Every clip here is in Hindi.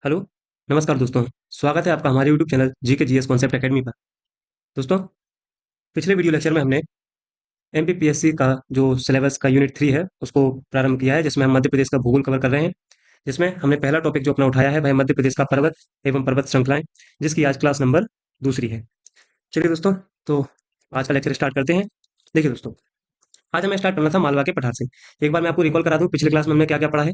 हेलो, नमस्कार दोस्तों। स्वागत है आपका हमारे यूट्यूब चैनल जी के जी एस कॉन्सेप्ट एकेडमी पर। दोस्तों, पिछले वीडियो लेक्चर में हमने एमपीपीएससी का जो सिलेबस का यूनिट 3 है उसको प्रारंभ किया है, जिसमें हम मध्य प्रदेश का भूगोल कवर कर रहे हैं। जिसमें हमने पहला टॉपिक जो अपना उठाया है वह मध्य प्रदेश का पर्वत एवं पर्वत श्रृंखलाएं, जिसकी आज क्लास नंबर दूसरी है। चलिए दोस्तों, तो आज का लेक्चर स्टार्ट करते हैं। देखिए दोस्तों, आज हमें स्टार्ट करना था मालवा के पठार से। एक बार मैं आपको रिकॉल करा दूं पिछले क्लास में हमने क्या क्या पढ़ा है।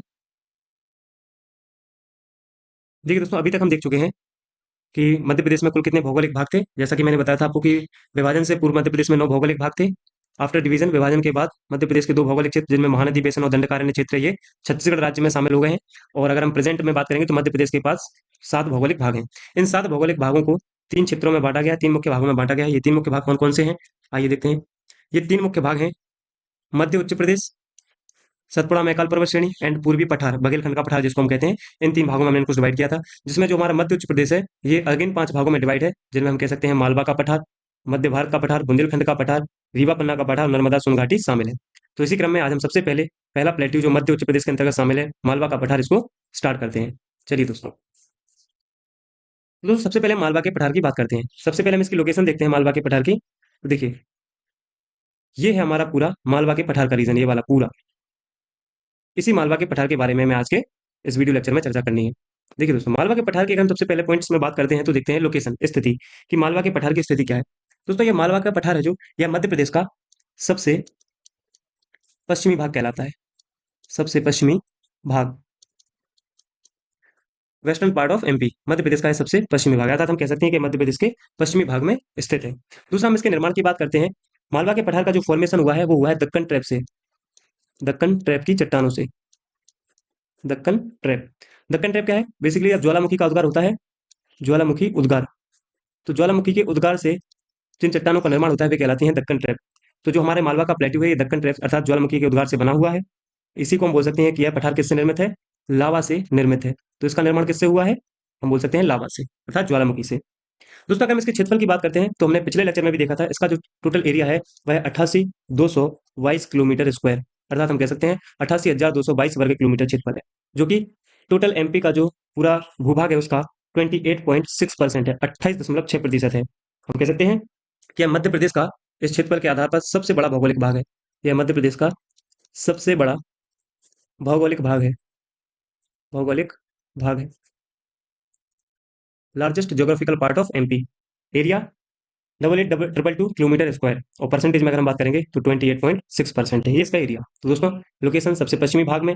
देखिए दोस्तों, अभी तक हम देख चुके हैं कि मध्य प्रदेश में कुल कितने भौगोलिक भाग थे। जैसा कि मैंने बताया था आपको कि विभाजन से पूर्व मध्य प्रदेश में 9 भौगोलिक भाग थे। आफ्टर डिवीजन, विभाजन के बाद मध्य प्रदेश के 2 भौगोलिक क्षेत्र जिनमें महानदी बेसिन और दंडकारण्य क्षेत्र है, ये छत्तीसगढ़ राज्य में शामिल हो गए हैं। और अगर हम प्रेजेंट में बात करेंगे तो मध्य प्रदेश के पास 7 भौगोलिक भाग हैं। इन 7 भौगोलिक भागों को 3 क्षेत्रों में बांटा गया है, 3 मुख्य भागों में बांटा गया है। ये 3 मुख्य भाग कौन कौन से हैं, आइए देखते हैं। ये 3 मुख्य भाग हैं: मध्य उच्च प्रदेश, सतपुड़ा मैकाल पर्वत श्रेणी एंड पूर्वी पठार, बघेलखंड का पठार जिसको हम कहते हैं। इन 3 भागों में हमने इनको डिवाइड किया था, जिसमें जो हमारा मध्य उच्च प्रदेश है ये अगेन 5 भागों में डिवाइड है, जिनमें हम कह सकते हैं मालवा का पठार, मध्य भारत का पठार, बुंदेलखंड का पठार, रीवा पन्ना का पठार, नर्मदा सोन घाटी शामिल है। तो इसी क्रम में आज हम सबसे पहले पहला प्लेट्यू जो मध्य उच्च प्रदेश के अंतर्गत शामिल है, मालवा का पठार, इसको स्टार्ट करते हैं। चलिए दोस्तों, सबसे पहले मालवा के पठार की बात करते हैं। सबसे पहले हम इसकी लोकेशन देखते हैं मालवा के पठार की। तो देखिए, ये है हमारा पूरा मालवा के पठार का रीजन, ये वाला पूरा। इसी मालवा के पठार के बारे में मैं आज के इस वीडियो लेक्चर में चर्चा करनी है। देखिए दोस्तों, मालवा के पठार की अगर हम सबसे पहले पॉइंट्स में बात करते हैं तो देखते हैं लोकेशन, स्थिति, कि मालवा के पठार की स्थिति क्या है। दोस्तों, ये मालवा का पठार है जो यह मध्य प्रदेश का सबसे पश्चिमी भाग कहलाता है। सबसे पश्चिमी भाग, western part of MP, Madhya Pradesh का है सबसे पश्चिमी भाग, अर्थात हम कह सकते हैं कि मध्य प्रदेश के पश्चिमी भाग में स्थित है। दूसरा, हम इसके निर्माण की बात करते हैं। मालवा के पठार का जो फॉर्मेशन हुआ है वो हुआ है दक्कन ट्रैप से, दक्कन ट्रैप की चट्टानों से। दक्कन ट्रैप, दक्कन ट्रैप क्या है? बेसिकली अब ज्वालामुखी का उद्गार होता है, ज्वालामुखी उद्गार। तो ज्वालामुखी के उद्गार से जिन चट्टानों का निर्माण होता है वे कहलाती हैं दक्कन ट्रैप। तो जो हमारे मालवा का प्लेट्यू है ये दक्कन ट्रैप अर्थात ज्वालामुखी के उद्गार से बना हुआ है। इसी को हम बोल सकते हैं कि यह पठार किससे निर्मित है? लावा से निर्मित है। तो इसका निर्माण किससे हुआ है? हम बोल सकते हैं लावा से अर्थात ज्वालामुखी से। दोस्तों, अगर हम इसके क्षेत्रफल की बात करते हैं तो हमने पिछले लेक्चर में भी देखा था, इसका जो टोटल एरिया है वह 88,222 किलोमीटर स्क्वायर, अर्थात हम कह सकते हैं 88,222 वर्ग किलोमीटर क्षेत्रफल है, जो कि टोटल एमपी का जो पूरा भूभाग है उसका 28.6% है, 28.6% है। हम कह सकते हैं कि यह मध्य प्रदेश का इस क्षेत्रफल के आधार पर सबसे बड़ा भौगोलिक भाग है। यह मध्य प्रदेश का सबसे बड़ा भौगोलिक भाग है, भौगोलिक भाग है, largest geographical part of MP. Area 88,222 kilometre square, और परसेंटेज में अगर हम बात करेंगे तो 28.6% है ये इसका एरिया। तो दोस्तों, लोकेशन सबसे पश्चिमी भाग में,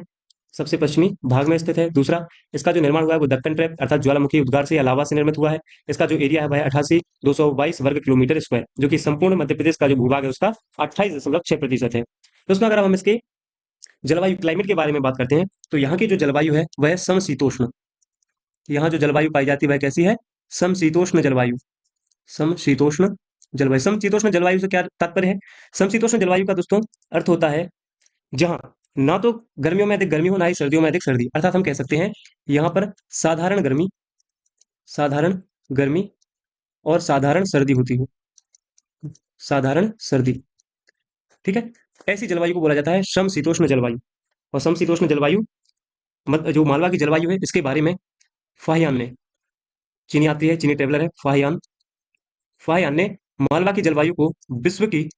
सबसे पश्चिमी भाग में स्थित है। दूसरा, इसका जो निर्माण हुआ है वो दक्कन ट्रैप अर्थात ज्वालामुखी उद्गार से या लावा से निर्मित हुआ है। इसका जो एरिया है वह 88,222 वर्ग किलोमीटर स्क्वायर, जो कि संपूर्ण मध्य प्रदेश का जो भूभाग है उसका 28.6% है। दोस्तों, अगर हम इसके जलवायु क्लाइमेट के बारे में बात करते हैं तो यहाँ की जो जलवायु है वह समशीतोष्ण, यहाँ जो जलवायु पाई जाती है वह कैसी है? समशीतोष्ण जलवायु, समशीतोष्ण जलवायु। समशीतोष्ण जलवायु से क्या तात्पर्य है? समशीतोष्ण जलवायु का दोस्तों अर्थ होता है जहां ना तो गर्मियों में अधिक गर्मी हो, ना ही सर्दियों में अधिक सर्दी, अर्थात हम कह सकते हैं यहाँ पर साधारण गर्मी, साधारण गर्मी और साधारण सर्दी होती हो, साधारण सर्दी। ठीक है, ऐसी जलवायु को बोला जाता है समशीतोष्ण जलवायु। और समशीतोष्ण जलवायु जो मालवा की जलवायु है इसके बारे में फाहियान ने, चीनी यात्री है, चीनी ट्रेवलर है फाहियान, फाहियान ने मालवा की जलवायु को विश्व की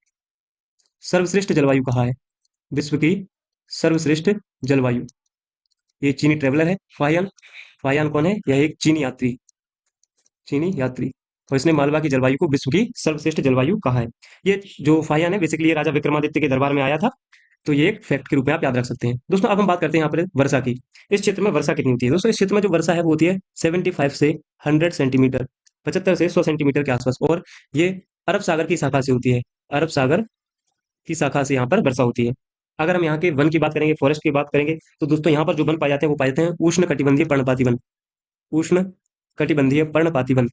सर्वश्रेष्ठ जलवायु कहा है। विश्व की सर्वश्रेष्ठ जलवायु, ये चीनी ट्रेवलर है फाहियान। फाहियान कौन है? यह एक चीनी यात्री, चीनी यात्री। और इसने मालवा की जलवायु को विश्व की सर्वश्रेष्ठ जलवायु कहा है। ये जो फाहियान है बेसिकली ये राजा विक्रमादित्य के दरबार में आया था। तो ये एक फैक्ट के रूप में आप याद रख सकते हैं। दोस्तों, अब हम बात करते हैं यहाँ पर वर्षा की। इस क्षेत्र में वर्षा कितनी होती है? दोस्तों, इस क्षेत्र में जो वर्षा है वो होती है 75 से 100 सेंटीमीटर, 75 से 100 सेंटीमीटर के आसपास। और ये अरब सागर की शाखा से होती है, अरब सागर की शाखा से यहाँ पर वर्षा होती है। अगर हम यहाँ के वन की बात करेंगे, फॉरेस्ट की बात करेंगे, तो दोस्तों यहाँ पर जो वन पाए जाते हैं वो पाए जाते हैं उष्ण कटिबंधीय पर्णपाती वन, उष्ण कटिबंधीय पर्णपाती वन,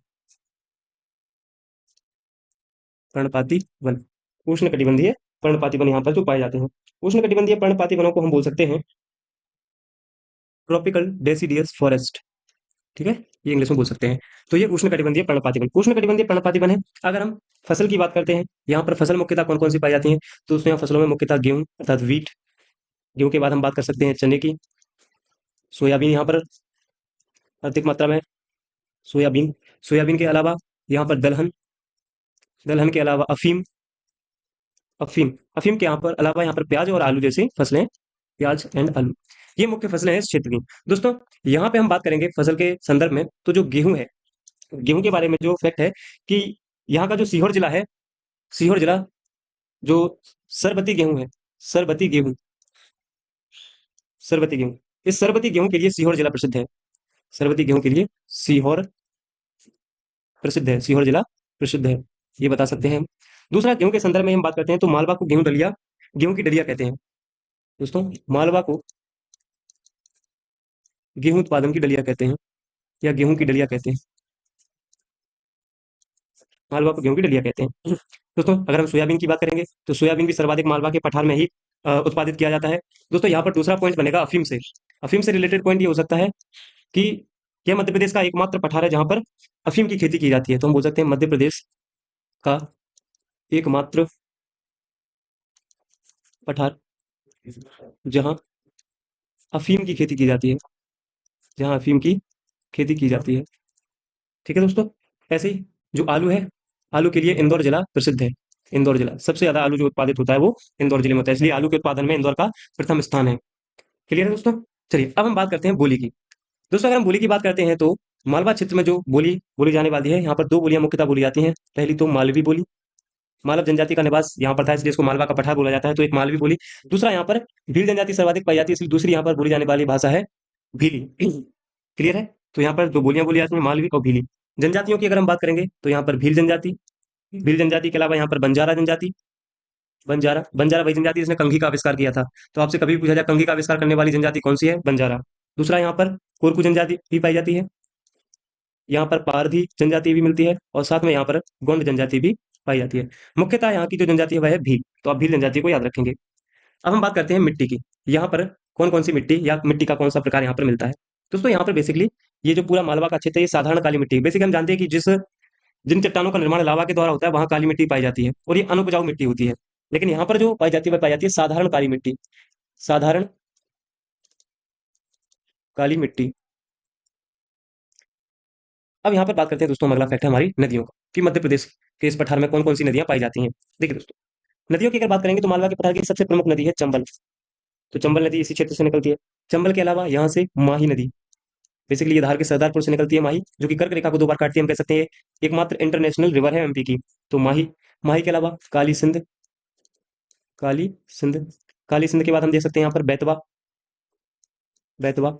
पर्णपाती वन, उष्ण कटिबंधीय पर्णपाती वन यहाँ पर जो पाए जाते हैं। उष्ण कटिबंधीय पर्णपाती वनों को हम बोल सकते हैं ट्रॉपिकल डेसिडियस फॉरेस्ट। ठीक है, ये इंग्लिश में बोल सकते हैं। तो ये उष्ण कटिबंधीय पर्णपाती वन, उष्ण कटिबंधीय पर्णपाती वन है। अगर हम फसल की बात करते हैं, यहाँ पर फसल मुख्यतः कौन कौन सी पाई जाती है? तो उसमें फसलों में मुख्यतः गेहूं अर्थात वीट, गेहूं के बाद हम बात कर सकते हैं चने की, सोयाबीन यहाँ पर अधिक मात्रा में सोयाबीन। सोयाबीन के अलावा यहाँ पर दलहन, दलहन के अलावा अफीम, अफीम, अफीम के यहाँ पर अलावा यहाँ पर प्याज और आलू जैसी फसलें, प्याज एंड आलू, ये मुख्य फसलें हैं इस क्षेत्र की। दोस्तों यहाँ पे हम बात करेंगे फसल के संदर्भ में, तो जो गेहूं है, गेहूं के बारे में जो फैक्ट है कि यहाँ का जो सीहोर जिला है, सीहोर जिला जो सरबती गेहूं है, सरबती गेहूं, सरबती गेहूं, इस सरबती गेहूं के लिए सीहोर जिला प्रसिद्ध है। सरबती गेहूं के लिए सीहोर प्रसिद्ध है, सीहोर जिला प्रसिद्ध है, ये बता सकते हैं हम। दूसरा, गेहूं के संदर्भ में हम बात करते हैं तो मालवा को गेहूं दलिया, गेहूं की दलिया कहते हैं। दोस्तों मालवा को गेहूं उत्पादन की डलिया कहते हैं, या गेहूं की डलिया कहते हैं, मालवा को गेहूं की डलिया कहते हैं। दोस्तों अगर हम सोयाबीन की बात करेंगे तो सोयाबीन भी सर्वाधिक मालवा के पठार में ही उत्पादित किया जाता है। दोस्तों यहाँ पर दूसरा पॉइंट बनेगा अफीम से। अफीम से रिलेटेड पॉइंट ये हो सकता है कि यह मध्य प्रदेश का एकमात्र पठार है जहां पर अफीम की खेती की जाती है, तो हम बोल सकते हैं मध्य प्रदेश का एकमात्र पठार जहां अफीम की खेती की जाती है, जहां अफीम की खेती की जाती है। ठीक है दोस्तों। ऐसे ही जो आलू है, आलू के लिए इंदौर जिला प्रसिद्ध है। इंदौर जिला सबसे ज्यादा आलू जो उत्पादित होता है वो इंदौर जिले में होता है, इसलिए आलू के उत्पादन में इंदौर का प्रथम स्थान है। क्लियर है दोस्तों। चलिए अब हम बात करते हैं बोली की। दोस्तों अगर हम बोली की बात करते हैं तो मालवा क्षेत्र में जो बोली बोली जाने वाली है, यहाँ पर दो बोलियां मुख्यतः बोली जाती हैं। पहली तो मालवी बोली, मालव जनजाति का निवास यहाँ पर था इसलिए इसको मालवा का पठार बोला जाता है, तो एक मालवी बोली। दूसरा यहाँ पर भील जनजाति सर्वाधिक पाई जाती है, इसलिए दूसरी यहाँ पर बोली जाने वाली भाषा है भीली। क्लियर है। तो यहाँ पर दो बोलियां बोली जाती हैं, मालवी और भीली। जनजातियों की अगर हम बात करेंगे तो यहाँ पर भील जनजाति, भील जनजाति के अलावा यहाँ पर बंजारा जनजाति, बंजारा, बंजारा वही जनजाति जिसने कंघी का आविष्कार किया था। तो आपसे कभी भी पूछा जाए कंघी का आविष्कार करने वाली जनजाति कौन सी है, बंजारा। दूसरा यहाँ पर कोरकू जनजाति भी पाई जाती है, यहाँ पर पारधी जनजाति भी मिलती है, और साथ में यहाँ पर गोंड जनजाति भी पाई जाती है। मुख्यतः यहाँ की जो जनजाति है वह है भील, तो आप भील जनजाति को याद रखेंगे। अब हम बात करते हैं मिट्टी की। यहाँ पर कौन कौन सी मिट्टी या मिट्टी का कौन सा प्रकार यहाँ पर मिलता है। दोस्तों यहाँ पर बेसिकली ये जो पूरा मालवा का क्षेत्र है ये साधारण काली मिट्टी है। बेसिकली हम जानते हैं कि जिन चट्टानों का निर्माण लावा के द्वारा होता है वहां काली मिट्टी पाई जाती है और ये अनुपजाऊ मिट्टी होती है। लेकिन यहाँ पर जो पाई जाती है वह पाई जाती है साधारण काली मिट्टी, साधारण काली मिट्टी। अब यहाँ पर बात करते हैं दोस्तों, हम अगला फैक्ट है हमारी नदियों का, कि मध्य प्रदेश के इस पठार में कौन कौन सी नदियां पाई जाती हैं। देखिए दोस्तों, नदियों की अगर बात करेंगे तो मालवा के पठार की सबसे प्रमुख नदी है चंबल। तो चंबल नदी इसी क्षेत्र से निकलती है। चंबल के अलावा यहाँ से माही नदी, बेसिकली ये धार के सरदारपुर से निकलती है माही, जो कि कर्क रेखा को दो बार काटती है। हम कह सकते हैं एकमात्र इंटरनेशनल रिवर है एमपी की। तो माही, माही के अलावा काली सिंध, काली सिंध, काली सिंध के बाद हम देख सकते हैं यहाँ पर बेतवा, बेतवा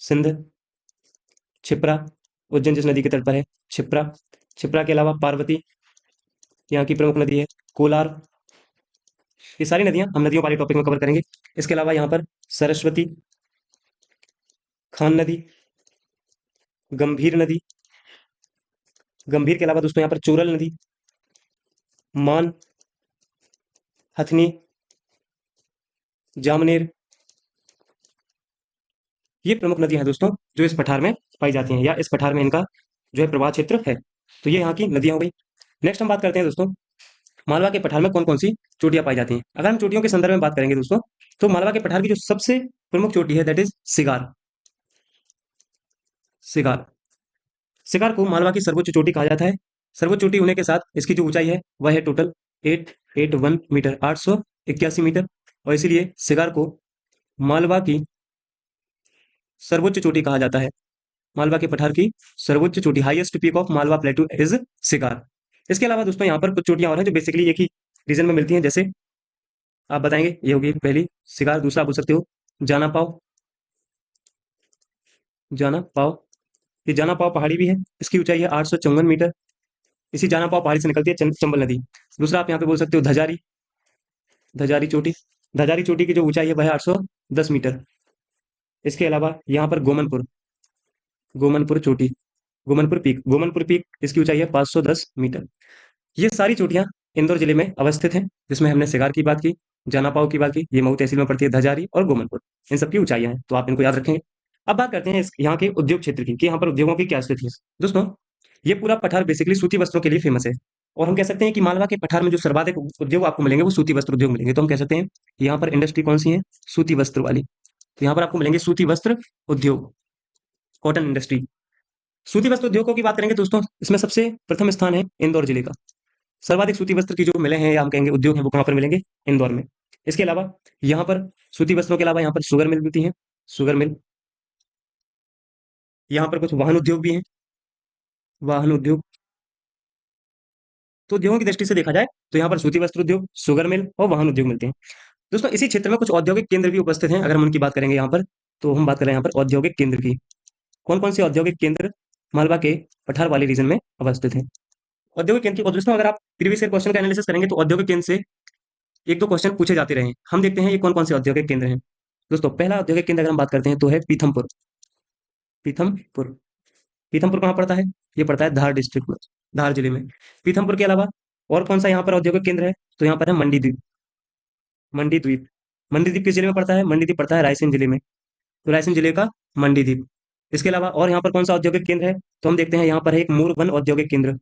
सिंध, छिप्रा, उज्जैन जिस नदी के तट पर है, छिप्रा, छिप्रा के अलावा पार्वती यहाँ की प्रमुख नदी है, कोलार। ये सारी नदियां हम नदियों वाले टॉपिक में कवर करेंगे। इसके अलावा यहाँ पर सरस्वती, खान नदी, गंभीर नदी, गंभीर के अलावा दोस्तों यहाँ पर चोरल नदी, मान, हथनी, जामनेर, ये प्रमुख नदियां हैं दोस्तों जो इस पठार में पाई जाती हैं, या इस पठार में इनका जो है प्रवाह क्षेत्र है। तो ये यहाँ की नदियां हो गई। नेक्स्ट हम बात करते हैं दोस्तों, मालवा के पठार में कौन कौन सी चोटियां पाई जाती हैं। अगर हम चोटियों के संदर्भ में बात करेंगे दोस्तों, तो मालवा के पठार की जो सबसे प्रमुख चोटी है that is cigar, cigar. Cigar को मालवा की सर्वोच्च चोटी कहा जाता है। सर्वोच्च चोटी होने के साथ इसकी जो ऊंचाई है वह है टोटल 881 मीटर, 881 मीटर, और इसीलिए सिगार को मालवा की सर्वोच्च चोटी कहा जाता है। मालवा के पठार की सर्वोच्च चोटी, highest peak of Malwa प्लेटू is cigar. इसके अलावा दोस्तों यहाँ पर कुछ चोटियां और हैं जो बेसिकली एक ही रीजन में मिलती हैं, जैसे आप बताएंगे ये होगी पहली सिगार, दूसरा आप बोल सकते हो जाना पाव, जाना पाव। ये जाना पाव पहाड़ी भी है, इसकी ऊंचाई है 854 मीटर, इसी जाना पाव पहाड़ी से निकलती है चंबल नदी। दूसरा आप यहाँ पे बोल सकते हो धजारी, धजारी चोटी, धजारी चोटी की जो ऊंचाई है वह है 810 मीटर। इसके अलावा यहाँ पर गोमनपुर, गोमनपुर चोटी, गोमनपुर पीक, गोमनपुर पीक इसकी ऊंचाई है 510 मीटर। ये सारी चोटियां इंदौर जिले में अवस्थित हैं, जिसमें हमने सिगार की बात की, जानापाव की बात की, ये मऊ तहसील में पड़ती है, धजारी और गोमनपुर, इन सबकी ऊंचाइयां हैं, तो आप इनको याद रखेंगे। अब बात करते हैं यहाँ के उद्योग क्षेत्र की, कि यहाँ पर उद्योगों की क्या स्थिति है। दोस्तों ये पूरा पठार बेसिकली सूती वस्त्रों के लिए फेमस है, और हम कह सकते हैं कि मालवा के पठार में जो सर्वाधिक उद्योग आपको मिलेंगे वो सूती वस्त्र उद्योग मिलेंगे। तो हम कह सकते हैं यहाँ पर इंडस्ट्री कौन सी है, सूती वस्त्र वाली। तो यहाँ पर आपको मिलेंगे सूती वस्त्र उद्योग, कॉटन इंडस्ट्री। सूती वस्त्र उद्योगों की बात करेंगे दोस्तों, इसमें सबसे प्रथम स्थान है इंदौर जिले का। सर्वाधिक सूती वस्त्र की जो मिलें हैं या हम कहेंगे उद्योग हैं वो कहाँ पर मिलेंगे? इंदौर में। इसके अलावा यहाँ पर सूती वस्त्रों के अलावा यहाँ पर शुगर मिल मिलती है, शुगर मिल। यहाँ पर कुछ वाहन उद्योग भी हैं, वाहन उद्योग। तो उद्योगों की दृष्टि से देखा जाए तो यहाँ पर सूती वस्त्र उद्योग, शुगर मिल और वाहन उद्योग मिलते हैं। दोस्तों इसी क्षेत्र में कुछ औद्योगिक केंद्र भी उपस्थित हैं। अगर हम उनकी बात करेंगे यहाँ पर, तो हम बात करें यहाँ पर औद्योगिक केंद्र की। कौन कौन से औद्योगिक केंद्र मालवा के पठार वाले रीजन में अवस्थित हैं? औद्योगिक केंद्र की, और दोस्तों अगर आप प्रीवियस ईयर क्वेश्चन का एनालिसिस करेंगे तो औद्योगिक केंद्र से एक दो क्वेश्चन पूछे जाते रहे हैं। हम देखते हैं ये कौन कौन से औद्योगिक केंद्र हैं। दोस्तों पहला औद्योगिक केंद्र अगर हम बात करते हैं तो है पीथमपुर। पीथमपुर, पीथमपुर कहाँ पड़ता है? ये पड़ता है धार डिस्ट्रिक्ट में, धार जिले में। पीथमपुर के अलावा और कौन सा यहाँ पर औद्योगिक केंद्र है? तो यहाँ पर है मंडी द्वीप। मंडी द्वीप, मंडी द्वीप किस जिले में पड़ता है? मंडी द्वीप पड़ता है रायसेन जिले में। तो रायसेन जिले का मंडी द्वीप। इसके अलावा और यहाँ पर कौन सा औद्योगिक केंद्र है? तो हम देखते हैं यहाँ पर है एक मोरबन औद्योगिक केंद्र।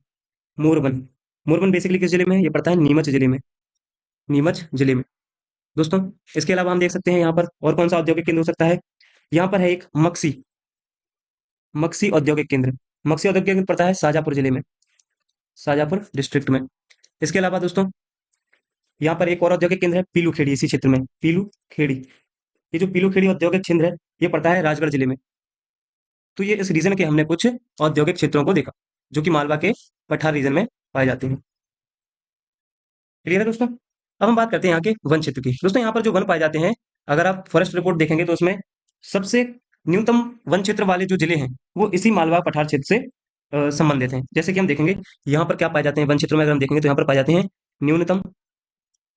मोरबन, मोरबन बेसिकली किस जिले में है? ये पड़ता है नीमच जिले में, नीमच जिले में। दोस्तों इसके अलावा हम देख सकते हैं यहाँ पर और कौन सा औद्योगिक केंद्र हो सकता है? यहाँ पर है एक मक्सी, मक्सी औद्योगिक केंद्र। मक्सी औद्योगिक केंद्र पड़ता है शाजापुर जिले में, शाजापुर डिस्ट्रिक्ट में। इसके अलावा दोस्तों यहाँ पर एक और औद्योगिक केंद्र है पीलू खेड़ी, इसी क्षेत्र में पीलू खेड़ी। ये जो पीलू खेड़ी औद्योगिक केंद्र है ये पड़ता है राजगढ़ जिले में। तो ये इस रीजन के हमने कुछ औद्योगिक क्षेत्रों को देखा जो कि मालवा के पठार रीजन में पाए जाते हैं। क्लियर है दोस्तों? अब हम बात करते हैं यहाँ के वन क्षेत्र की। दोस्तों यहाँ पर जो वन पाए जाते हैं, अगर आप फॉरेस्ट रिपोर्ट देखेंगे तो उसमें सबसे न्यूनतम वन क्षेत्र वाले जो जिले हैं वो इसी मालवा पठार क्षेत्र से संबंधित हैं। जैसे कि हम देखेंगे यहाँ पर क्या पाए जाते हैं वन क्षेत्र में, अगर हम देखेंगे तो यहाँ पर पाए जाते हैं न्यूनतम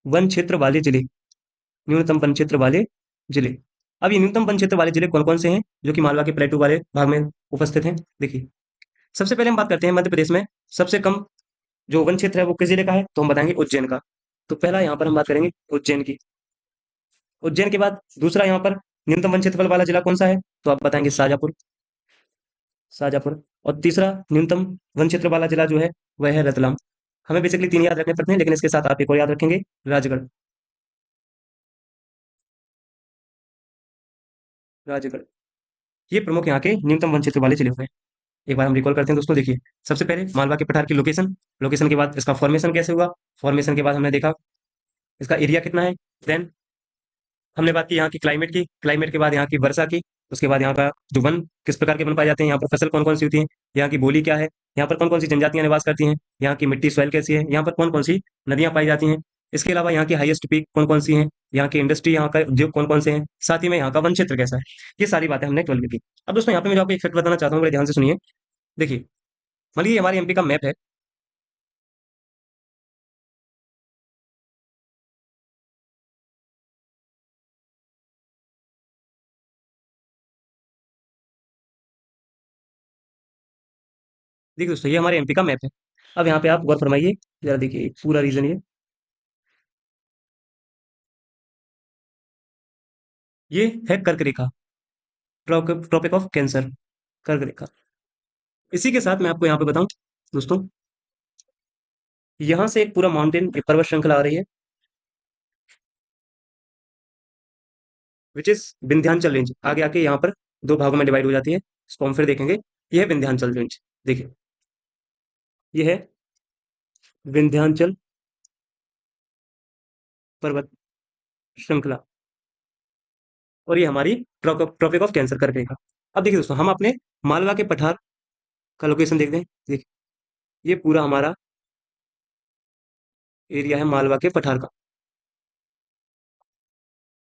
वन क्षेत्र वाले जिले, न्यूनतम वन क्षेत्र वाले जिले। अब ये न्यूनतम वन क्षेत्र वाले जिले कौन कौन से हैं जो कि मालवा के प्लेटू वाले भाग में उपस्थित हैं? देखिए सबसे पहले हम बात करते हैं मध्य प्रदेश में सबसे कम जो वन क्षेत्र है वो किस जिले का है? तो हम बताएंगे उज्जैन का। तो पहला यहाँ पर हम बात करेंगे उज्जैन की। उज्जैन के बाद दूसरा यहाँ पर न्यूनतम वन क्षेत्रफल वाला जिला कौन सा है? तो आप बताएंगे शाजापुर, शाजापुर। और तीसरा न्यूनतम वन क्षेत्र वाला जिला जो है वह है रतलाम। हमें बेसिकली तीन याद रखने पड़ते हैं, लेकिन इसके साथ आप एक और याद रखेंगे, राजगढ़, राजगढ़। ये प्रमुख यहाँ के न्यूनतम वन क्षेत्र वाले जिले हुए हैं। एक बार हम रिकॉल करते हैं दोस्तों। देखिए सबसे पहले मालवा के पठार की लोकेशन, लोकेशन के बाद इसका फॉर्मेशन कैसे हुआ, फॉर्मेशन के बाद हमने देखा इसका एरिया कितना है, देन हमने बात की यहाँ की क्लाइमेट की, क्लाइमेट के बाद यहाँ की वर्षा की, उसके बाद यहाँ का जो वन किस प्रकार के वन पाए जाते हैं, यहाँ पर फसल कौन कौन सी होती है, यहाँ की बोली क्या है, यहाँ पर कौन कौन सी जनजातियां निवास करती हैं, यहाँ की मिट्टी सॉइल कैसी है, यहाँ पर कौन कौन सी नदियां पाई जाती हैं। इसके अलावा यहाँ की हाईएस्ट पीक कौन कौन सी हैं, यहाँ की इंडस्ट्री, यहाँ का उद्योग कौन कौन से हैं, साथ ही में यहाँ का वन क्षेत्र कैसा है। ये सारी बातें हमने ट्वेल्व में की। अब दोस्तों यहाँ पे मैं जो आपको एक फैक्ट बताना चाहता हूँ, बड़े ध्यान से सुनिए। देखिए मान लीजिए हमारे एमपी का मैप है। देखिए दोस्तों ये हमारे एमपी का मैप है। अब यहाँ पे आप गौर फरमाइए, जरा देखिए पूरा रीजन ये है कर्क रेखा, ट्रॉपिक ऑफ कैंसर, कर्क रेखा। इसी के साथ मैं आपको यहाँ पे बताऊं दोस्तों, यहाँ से एक पूरा माउंटेन, एक पर्वत श्रृंखला आ रही है विच इज विंध्याचल रेंज। आगे आके यहाँ पर दो भागों में डिवाइड हो जाती है, इसको हम फिर देखेंगे। ये है विंध्याचल रेंज, देखिए ये है विंध्याचल पर्वत श्रृंखला, और ये हमारी ट्रॉपिक ऑफ कैंसर कर्क रेखा। अब देखिए दोस्तों हम अपने मालवा के पठार का लोकेशन देखते हैं। देखिए ये पूरा हमारा एरिया है मालवा के पठार का,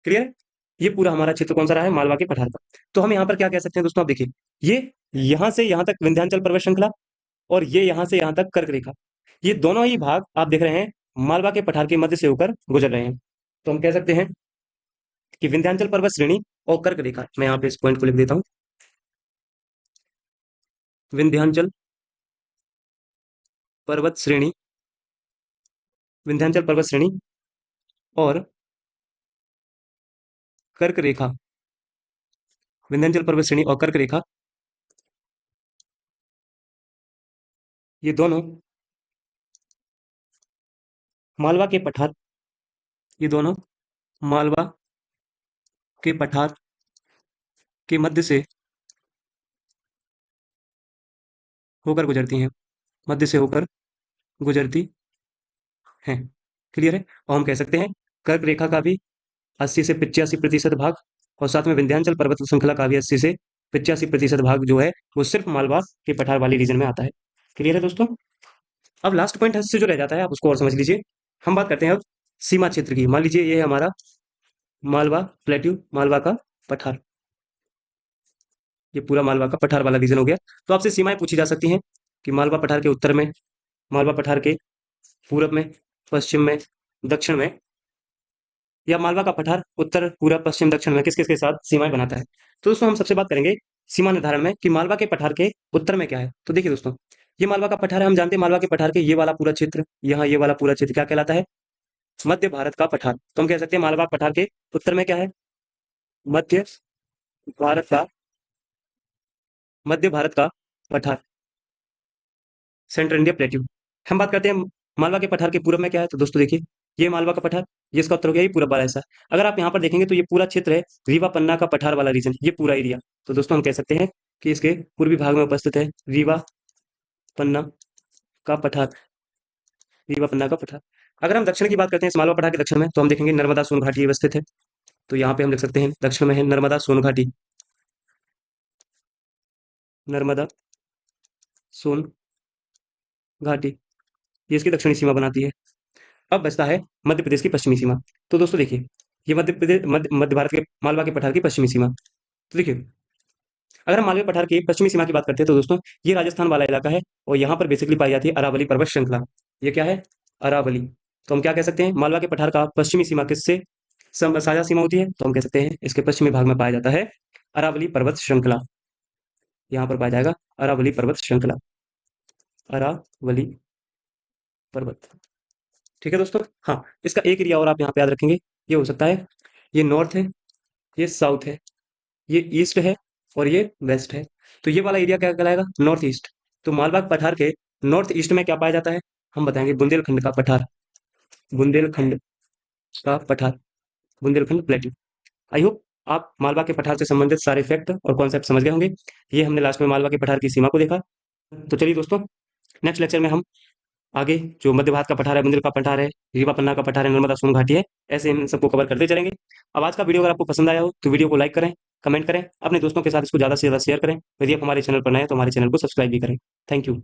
क्लियर? ये पूरा हमारा क्षेत्र कौन सा रहा है? मालवा के पठार का। तो हम यहाँ पर क्या कह सकते हैं दोस्तों, आप देखिए ये यहाँ से यहाँ तक विंध्याचल पर्वत श्रृंखला, और ये यहाँ से यहाँ तक कर्क रेखा, ये दोनों ही भाग आप देख रहे हैं मालवा के पठार के मध्य से होकर गुजर रहे हैं। तो हम कह सकते हैं कि विंध्याचल पर्वत श्रेणी और कर्क रेखा, मैं यहाँ पे इस पॉइंट को लिख देता हूँ, विंध्याचल पर्वत श्रेणी, विंध्याचल पर्वत श्रेणी और कर्क रेखा, विंध्याचल पर्वत श्रेणी और कर्क रेखा, ये दोनों मालवा के पठार, ये दोनों मालवा के पठार के मध्य से होकर गुजरती हैं, मध्य से होकर गुजरती हैं। क्लियर है? और हम कह सकते हैं कर्क रेखा का भी 80 से 85% भाग, और साथ में विंध्याचल पर्वत श्रृंखला का भी 80 से 85% भाग जो है वो सिर्फ मालवा के पठार वाली रीजन में आता है। क्लियर है दोस्तों? अब लास्ट पॉइंट से जो रह जाता है आप उसको और समझ लीजिए। हम बात करते हैं अब सीमा क्षेत्र की। मान लीजिए ये है हमारा मालवा प्लेट्यू, मालवा का पठार, ये पूरा मालवा का पठार वाला रीजन हो गया। तो आपसे सीमाएं पूछी जा सकती हैं कि मालवा पठार के उत्तर में, मालवा पठार के पूरब में, पश्चिम में, दक्षिण में, या मालवा का पठार उत्तर, पूरब, पश्चिम, दक्षिण में किस किस के साथ सीमाएं बनाता है। तो दोस्तों हम सबसे बात करेंगे सीमा निर्धारण में कि मालवा के पठार के उत्तर में क्या है। तो देखिए दोस्तों, ये मालवा का पठार है, हम जानते हैं मालवा के पठार के ये वाला पूरा क्षेत्र, यहाँ ये वाला पूरा क्षेत्र क्या कहलाता है? मध्य भारत का पठार। तो हम कह सकते हैं मालवा पठार के उत्तर में क्या है? मध्य भारत का, मध्य भारत का पठार, सेंट्रल इंडिया प्लेट्यू। हम बात करते हैं मालवा के पठार के पूरब में क्या है। तो दोस्तों देखिए, ये मालवा का पठार, ये इसका उत्तर हो गया, ये पूरब वाला हिस्सा। अगर आप यहाँ पर देखेंगे तो ये पूरा क्षेत्र है रीवा पन्ना का पठार वाला रीजन, ये पूरा एरिया। तो दोस्तों हम कह सकते हैं कि इसके पूर्वी भाग में उपस्थित है रीवा पन्ना का पठार, रीवा पन्ना का पठार। अगर हम दक्षिण की बात करते हैं इस मालवा पठार के दक्षिण में, तो हम देखेंगे नर्मदा सोन घाटी अवस्थित है। तो यहाँ पे हम लिख सकते हैं दक्षिण में है नर्मदा सोन घाटी, नर्मदा सोन घाटी, ये इसकी दक्षिणी सीमा बनाती है। अब बचता है मध्य प्रदेश की पश्चिमी सीमा। तो दोस्तों देखिए, ये मध्य प्रदेश, मध्य भारत के मालवा के पठार की पश्चिमी सीमा। तो देखिए, अगर हम मालवा पठार की पश्चिमी सीमा की बात करते हैं तो दोस्तों ये राजस्थान वाला इलाका है, और यहाँ पर बेसिकली पाई जाती है अरावली पर्वत श्रृंखला। ये क्या है? अरावली। तो हम क्या कह सकते हैं, मालवा के पठार का पश्चिमी सीमा किससे साझा सीमा होती है? तो हम कह सकते हैं इसके पश्चिमी भाग में पाया जाता है अरावली पर्वत श्रृंखला। यहाँ पर पाया जाएगा अरावली पर्वत श्रृंखला, अरावली पर्वत। ठीक है दोस्तों? हाँ, इसका एक एरिया और आप यहाँ पे याद रखेंगे, ये हो सकता है, ये नॉर्थ है, ये साउथ है, ये ईस्ट है, और ये वेस्ट है। तो ये वाला एरिया क्या कहलाएगा? North east. तो मालवा पठार के नॉर्थ ईस्ट में क्या पाया जाता है? हम बताएंगे बुंदेलखंड का पठार, बुंदेलखंड का पठार, बुंदेलखंड प्लेट्यू। आई होप आप मालवा के पठार से संबंधित सारे फैक्ट और कॉन्सेप्ट समझ गए होंगे। ये हमने लास्ट में मालवा के पठार की सीमा को देखा। तो चलिए दोस्तों, नेक्स्ट लेक्चर में हम आगे जो मध्य भारत का पठार है, बुंदेल का पठार है, रीवा पन्ना का पठार है, नर्मदा सोन घाटी है, ऐसे इन सबको कवर करते चलेंगे। अब आज का वीडियो अगर आपको पसंद आया हो तो वीडियो को लाइक करें, कमेंट करें, अपने दोस्तों के साथ इसको ज़्यादा से ज़्यादा शेयर करें। यदि आप हमारे चैनल पर नए हैं तो हमारे चैनल को सब्सक्राइब भी करें। Thank you.